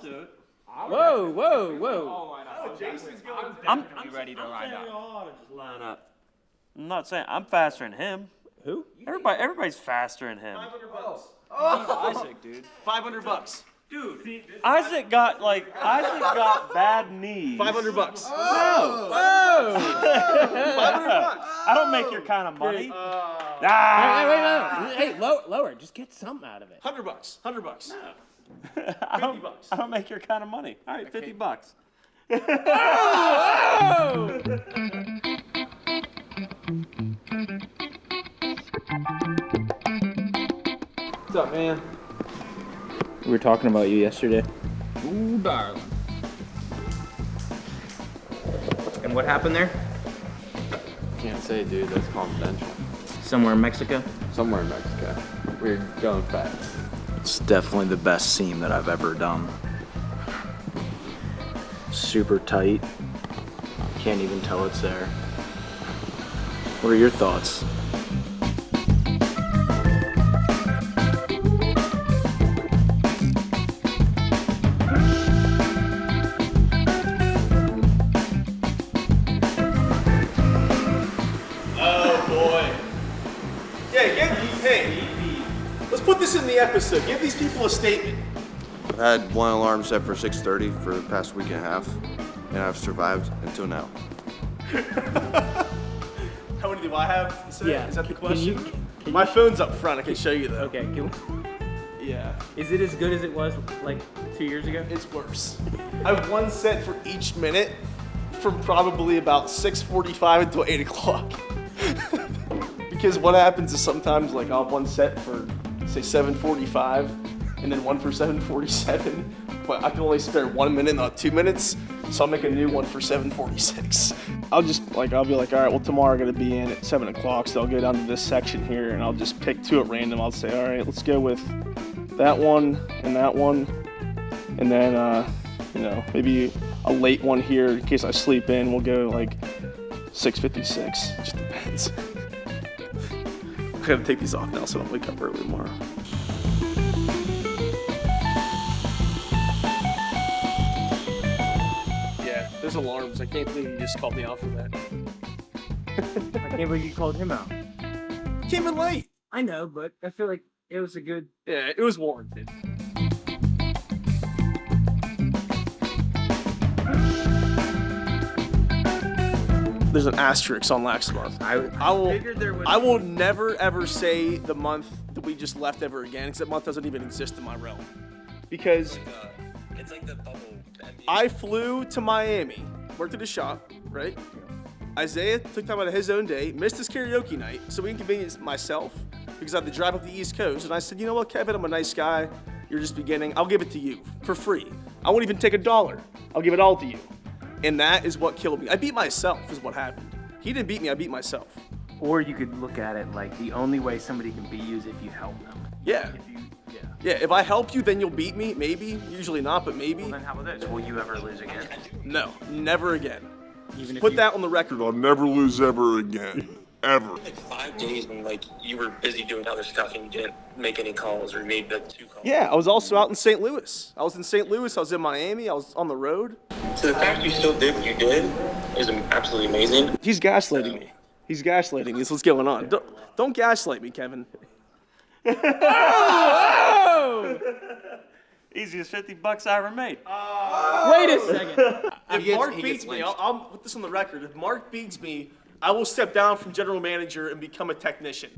do it. Whoa, whoa, whoa. Oh, Jason's going. I'm ready to line up. ought to just line up. I'm not saying I'm faster than him. Who? Everybody's faster than him. $500. Isaac, dude. $500. Dude, Isaac got bad knees. $500. Whoa! $500. I don't make your kind of money. Hey, lower. Just get something out of it. $100. $100. I don't, $50. I don't make your kind of money. All right, $50. What's up, man? We were talking about you yesterday. Ooh, darling. And what happened there? Can't say, dude. That's confidential. Somewhere in Mexico? Somewhere in Mexico. We're going fast. It's definitely the best seam that I've ever done. Super tight. Can't even tell it's there. What are your thoughts? Let's put this in the episode. Give these people a statement. I've had one alarm set for 6:30 for the past week and a half, and I've survived until now. How many do I have? Yeah. Is that the Can question? you- My phone's up front. I can show you though. Okay, Yeah. is it as good as it was like 2 years ago? It's worse. I have one set for each minute from probably about 6:45 until 8 o'clock. Because what happens is sometimes like I'll have one set for say 7:45 and then one for 7:47, but I can only spare 1 minute, not 2 minutes. So I'll make a new one for 7:46. I'll be like, all right, well tomorrow I gotta be in at 7 o'clock, so I'll go down to this section here and I'll just pick two at random. I'll say, all right, let's go with that one, and then maybe a late one here in case I sleep in. We'll go like 6:56. It just depends. I gotta take these off now so I don't wake up early tomorrow. Yeah, there's alarms. I can't believe you just called me out for that. I can't believe you called him out. Came in late. I know, but I feel like it was a good. Yeah, it was warranted. There's an asterisk on last month. I will never ever say the month that we just left ever again, because that month doesn't even exist in my realm. Because it's like the bubble. I flew to Miami, worked at a shop, right? Isaiah took time out of his own day, missed his karaoke night, so we inconvenienced myself because I had to drive up the East Coast. And I said, you know what, Kevin, I'm a nice guy. You're just beginning. I'll give it to you for free. I won't even take $1. I'll give it all to you. And that is what killed me. I beat myself is what happened. He didn't beat me, I beat myself. Or you could look at it like the only way somebody can beat you is if you help them. Yeah. Yeah, if I help you, then you'll beat me, maybe. Usually not, but maybe. Well, then how about this? Will you ever lose again? No, never again. Even if Put you... that on the record. I'll never lose ever again. Ever. Like 5 days when like you were busy doing other stuff and you didn't make any calls or you made the 2 calls. Yeah, I was also out in St. Louis. I was in St. Louis, I was in Miami, I was on the road. So the fact you still did what you did is absolutely amazing. He's gaslighting me. He's gaslighting me. That's what's going on. Don't gaslight me, Kevin. Easiest $50 I ever made. Wait a second. If Mark beats me, I'll put this on the record. If Mark beats me, I will step down from general manager and become a technician.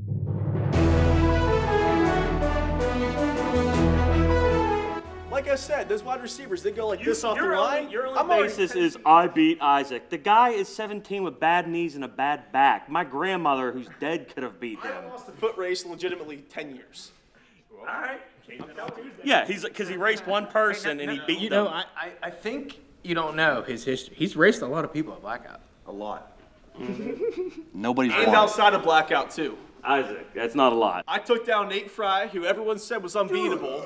Like I said, those wide receivers, they go like this off the line. Your only basis is I beat Isaac. The guy is 17 with bad knees and a bad back. My grandmother, who's dead, could have beat him. I lost a foot race in legitimately 10 years. All right. Yeah, because he raced one person and he beat You them. know, I think you don't know his history. He's raced a lot of people at Blackout. A lot. Nobody's And won. outside of Blackout, too. Isaac, that's not a lot. I took down Nate Fry, who everyone said was unbeatable.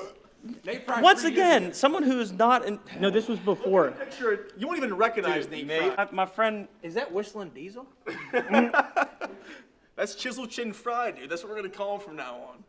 Once again, someone who is not in. No, this was before. Picture, you won't even recognize Nate Fry. My friend. Is that Whistling Diesel? That's Chisel Chin Fry, dude. That's what we're going to call him from now on.